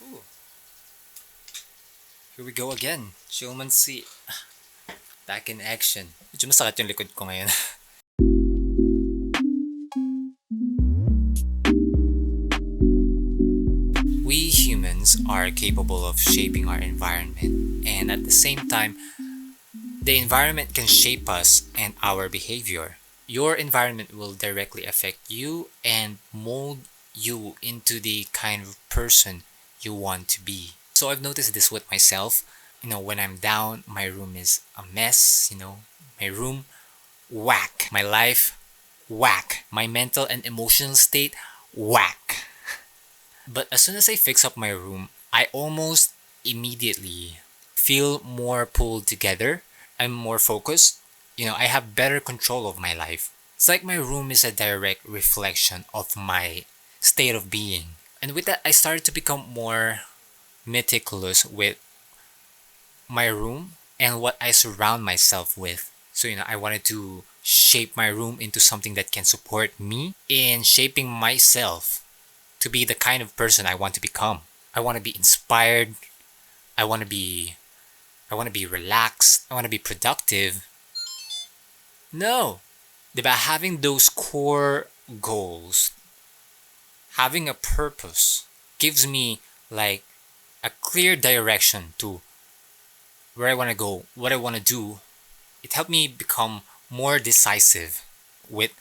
Ooh, here we go again. Showmancy. Back in action. Medyo masakit yung likod ko ngayon. We humans are capable of shaping our environment, and at the same time, the environment can shape us and our behavior. Your environment will directly affect you and mold you into the kind of person you want to be. So I've noticed this with myself. When I'm down, my room is a mess. My room, whack. My life, whack. My mental and emotional state, whack. But as soon as I fix up my room, I almost immediately feel more pulled together. I'm more focused. I have better control of my life. It's like my room is a direct reflection of my state of being. And with that, I started to become more meticulous with my room and what I surround myself with. So, I wanted to shape my room into something that can support me in shaping myself to be the kind of person I want to become. I want to be inspired. I want to be relaxed. I want to be productive. No. Diba? Having those core goals, having a purpose gives me like a clear direction to where I want to go, what I want to do. It helped me become more decisive with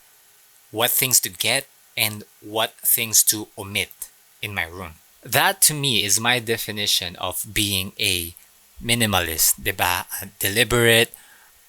what things to get and what things to omit in my room. That to me is my definition of being a minimalist, diba? Deliberate,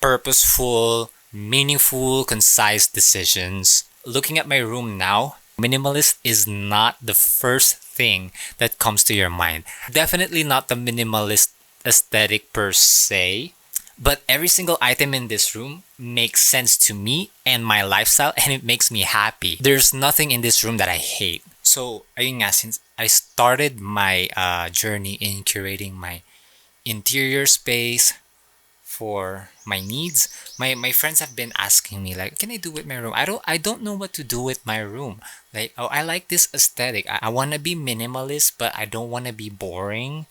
purposeful, meaningful, concise decisions. Looking at my room now, minimalist is not the first thing that comes to your mind. Definitely not the minimalist aesthetic per se, but every single item in this room makes sense to me and my lifestyle, and it makes me happy. There's nothing in this room that I hate. So, ayun nga, since I started my journey in curating my interior space for my needs, my friends have been asking me like, can I do with my room? I don't know what to do with my room. Like, oh, I like this aesthetic. I want to be minimalist, but I don't want to be boring.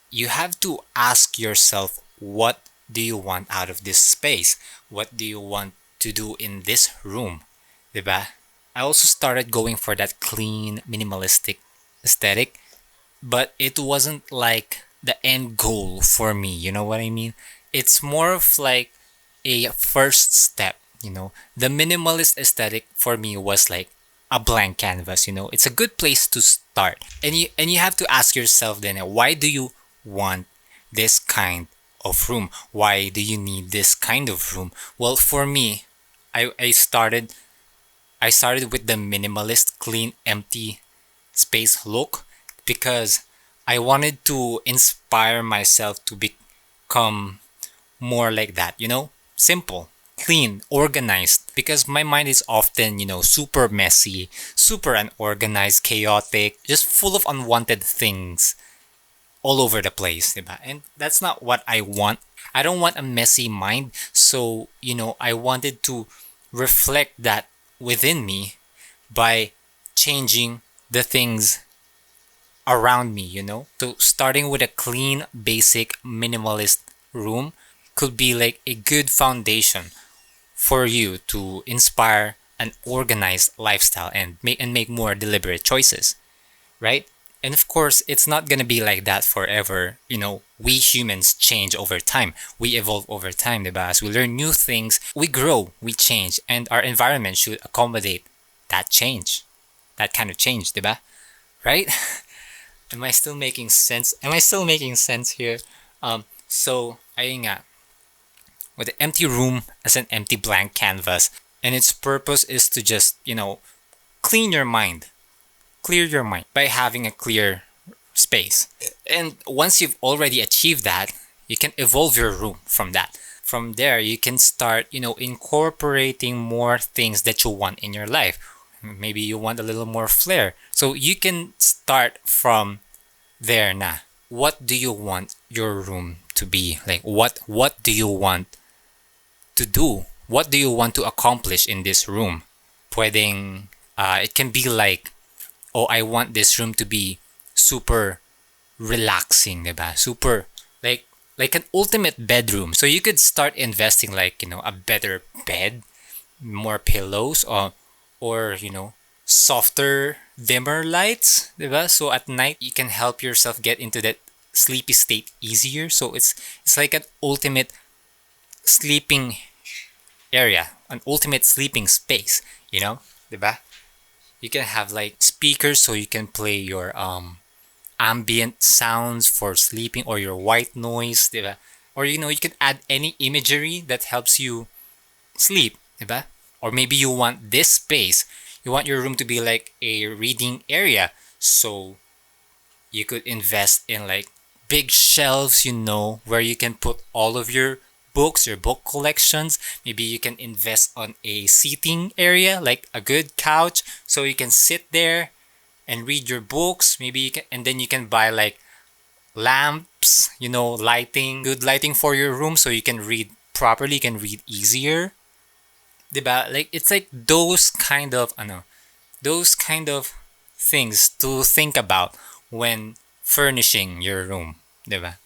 You have to ask yourself, what do you want out of this space? What do you want to do in this room? Diba? I also started going for that clean, minimalistic aesthetic, but it wasn't like the end goal for me. You know what I mean? It's more of like a first step. The minimalist aesthetic for me was like a blank canvas. It's a good place to start, and you have to ask yourself then, why do you want this kind of room? Why do you need this kind of room? Well, for me, I started with the minimalist, clean, empty space look because I wanted to inspire myself to become more like that, simple, clean, organized, because my mind is often, super messy, super unorganized, chaotic, just full of unwanted things all over the place, diba? And that's not what I want. I don't want a messy mind. So, I wanted to reflect that within me by changing the things around me. So, starting with a clean, basic, minimalist room could be like a good foundation for you to inspire an organized lifestyle and make more deliberate choices, right? And of course, it's not going to be like that forever. We humans change over time. We evolve over time, diba? As we learn new things, we grow, we change, and our environment should accommodate that change, that kind of change, diba? Right? Am I still making sense? Am I still making sense here? So, ayun nga, with the empty room as an empty blank canvas, and its purpose is to just, clean your mind, clear your mind by having a clear space. And once you've already achieved that, you can evolve your room from that. From there, you can start, incorporating more things that you want in your life. Maybe you want a little more flair. So you can start from there na. What do you want your room to be? Like what do you want to do? What do you want to accomplish in this room? It can be like, oh, I want this room to be super relaxing, diba? Super like an ultimate bedroom. So you could start investing like, a better bed, more pillows, or softer dimmer lights, diba? So at night you can help yourself get into that sleepy state easier. So it's like an ultimate sleeping area, an ultimate sleeping space, diba? You can have like speakers so you can play your ambient sounds for sleeping, or your white noise, diba? Or you can add any imagery that helps you sleep, diba? Or maybe you want this space, you want your room to be like a reading area, so you could invest in like big shelves, where you can put all of your books, your book collections. Maybe you can invest on a seating area, like a good couch, so you can sit there and read your books. Maybe you can, and then you can buy like lamps, lighting, good lighting for your room, so you can read properly, you can read easier. Diba? Like it's like those kind of things to think about when furnishing your room, diba?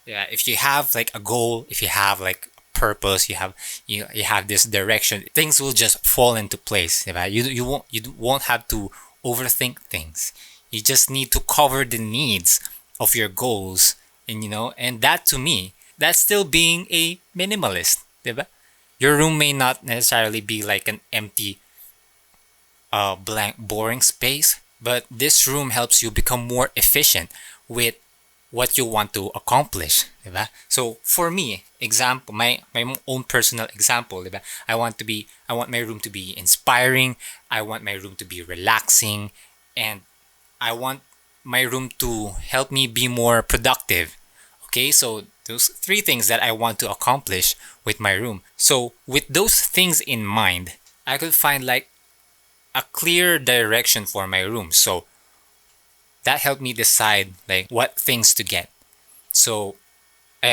Yeah, if you have like a goal, if you have like a purpose, you have this direction, things will just fall into place, diba? You won't have to overthink things. You just need to cover the needs of your goals, and that to me, that's still being a minimalist, diba? Your room may not necessarily be like an empty, blank, boring space, but this room helps you become more efficient with what you want to accomplish, diba? So for me, example, my own personal example, diba? I want my room to be inspiring. I want my room to be relaxing, and I want my room to help me be more productive. Okay, so those three things that I want to accomplish with my room. So with those things in mind, I could find like a clear direction for my room. So that helped me decide like what things to get. So,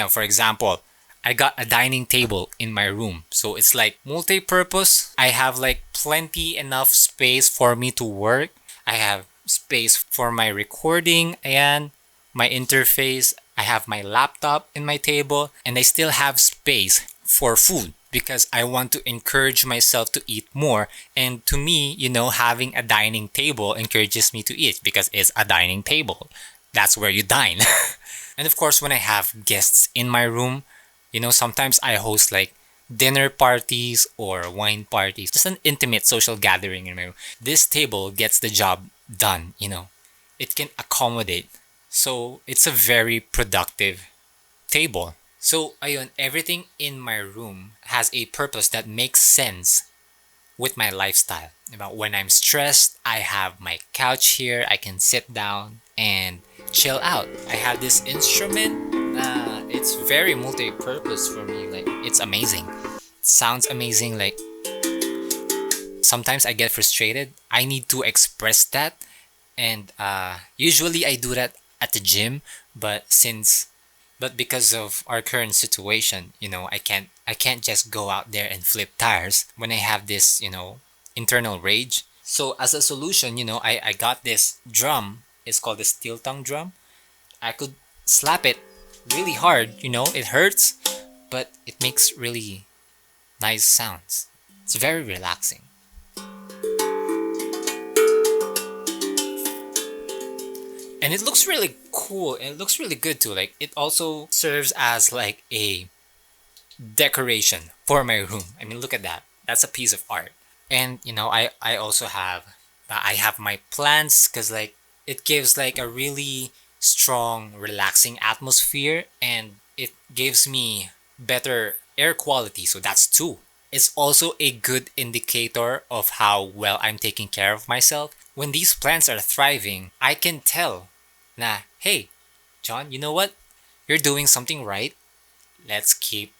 for example, I got a dining table in my room. So it's like multi-purpose. I have like plenty enough space for me to work. I have space for my recording and my interface. I have my laptop in my table, and I still have space for food because I want to encourage myself to eat more. And to me, having a dining table encourages me to eat because it's a dining table. That's where you dine. And of course, when I have guests in my room, sometimes I host like dinner parties or wine parties, just an intimate social gathering in my room. This table gets the job done, It can accommodate. So it's a very productive table. So ayun, everything in my room has a purpose that makes sense with my lifestyle. About when I'm stressed, I have my couch here. I can sit down and chill out. I have this instrument. It's very multi-purpose for me. Like it's amazing. It sounds amazing. Like sometimes I get frustrated. I need to express that, and usually I do that at the gym. But because of our current situation, I can't just go out there and flip tires when I have this, internal rage. So as a solution, I got this drum. It's called the steel tongue drum. I could slap it really hard, it hurts, but it makes really nice sounds. It's very relaxing. And it looks really cool, and it looks really good too. Like it also serves as like a decoration for my room. I mean, look at that. That's a piece of art. And I also have my plants, because like it gives like a really strong, relaxing atmosphere, and it gives me better air quality. So that's two. It's also a good indicator of how well I'm taking care of myself. When these plants are thriving, I can tell, nah, hey, John, you know what? You're doing something right. Let's keep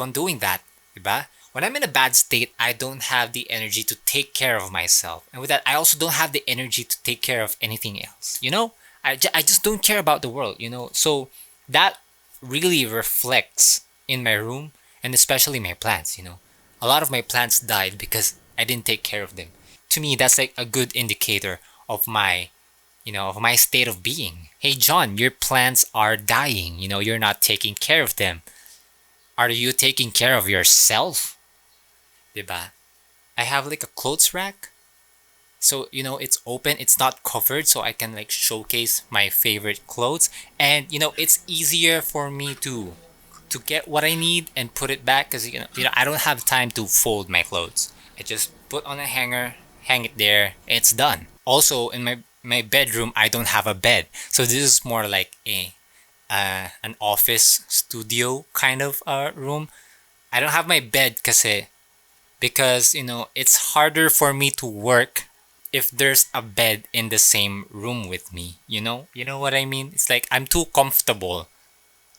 on doing that, diba? When I'm in a bad state, I don't have the energy to take care of myself. And with that, I also don't have the energy to take care of anything else. I just don't care about the world, So that really reflects in my room, and especially my plants, A lot of my plants died because I didn't take care of them. To me, that's like a good indicator of my of my state of being. Hey, John, your plants are dying. You're not taking care of them. Are you taking care of yourself? Diba? I have like a clothes rack. So, it's open, it's not covered, so I can like showcase my favorite clothes. And, it's easier for me to get what I need and put it back because, I don't have time to fold my clothes. I just put on a hanger, hang it there, it's done. Also, in my bedroom, I don't have a bed. So this is more like an office studio kind of room. I don't have my bed because it's harder for me to work if there's a bed in the same room with me. You know what I mean? It's like I'm too comfortable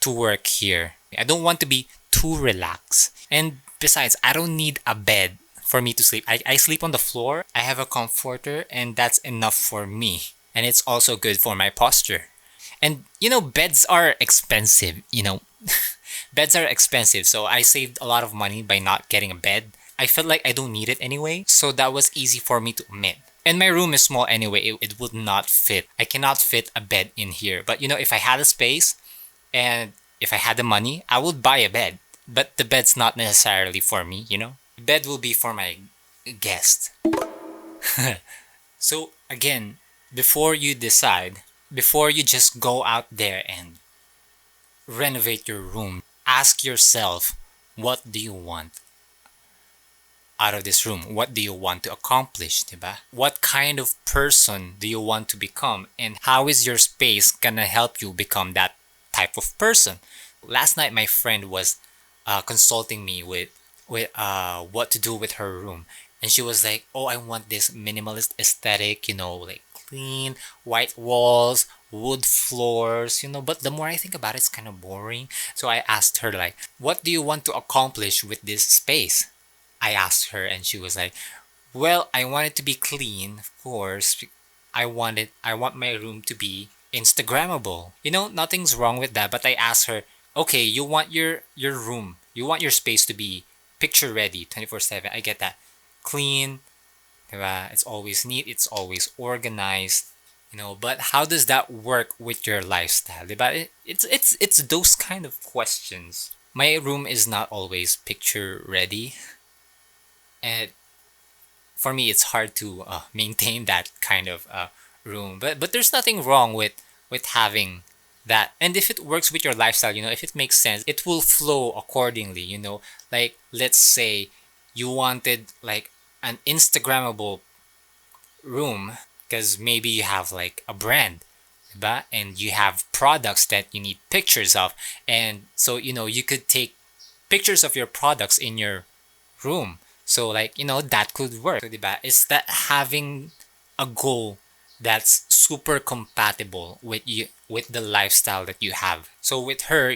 to work here. I don't want to be too relaxed. And besides, I don't need a bed for me to sleep. I sleep on the floor. I have a comforter, and that's enough for me. And it's also good for my posture. And beds are expensive. Beds are expensive, so I saved a lot of money by not getting a bed. I felt like I don't need it anyway, so that was easy for me to omit. And my room is small anyway, it would not fit. I cannot fit a bed in here. But if I had a space and if I had the money, I would buy a bed. But the bed's not necessarily for me. The bed will be for my guest. So again, before you decide, before you just go out there and renovate your room, ask yourself, what do you want out of this room? What do you want to accomplish, diba? What kind of person do you want to become? And how is your space gonna help you become that type of person? Last night, my friend was consulting me with what to do with her room. And she was like, oh, I want this minimalist aesthetic, like clean, white walls, wood floors, but the more I think about it, it's kind of boring. So I asked her, like, what do you want to accomplish with this space? I asked her, and she was like, well, I want it to be clean, of course. I want my room to be Instagrammable. Nothing's wrong with that, but I asked her, okay, you want your room, you want your space to be picture ready 24/7. I get that. Clean, diba? It's always neat, it's always organized. But how does that work with your lifestyle? Diba? It's those kind of questions. My room is not always picture ready, and for me it's hard to maintain that kind of room. But there's nothing wrong with having that. And if it works with your lifestyle, if it makes sense, it will flow accordingly. Like, let's say you wanted like an Instagrammable room because maybe you have like a brand, diba? And you have products that you need pictures of, and so you could take pictures of your products in your room. So like that could work. So, diba? It's that having a goal that's super compatible with you, with the lifestyle that you have. So with her,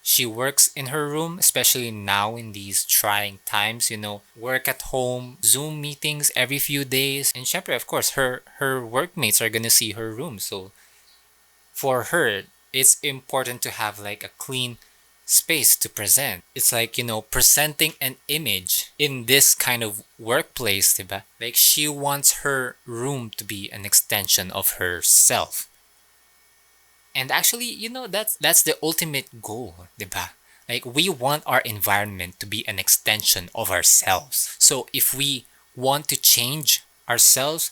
she works in her room, especially now in these trying times. Work at home, Zoom meetings every few days, and syempre, of course, her workmates are gonna see her room. So for her, it's important to have like a clean space to present. It's like, presenting an image in this kind of workplace, diba? Like, she wants her room to be an extension of herself. And actually, that's the ultimate goal, diba? Like, we want our environment to be an extension of ourselves. So if we want to change ourselves,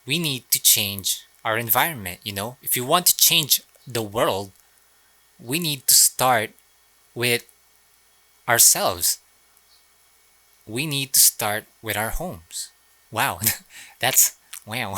we need to change our environment. If you want to change the world, we need to start with ourselves. We need to start with our homes. Wow, that's wow.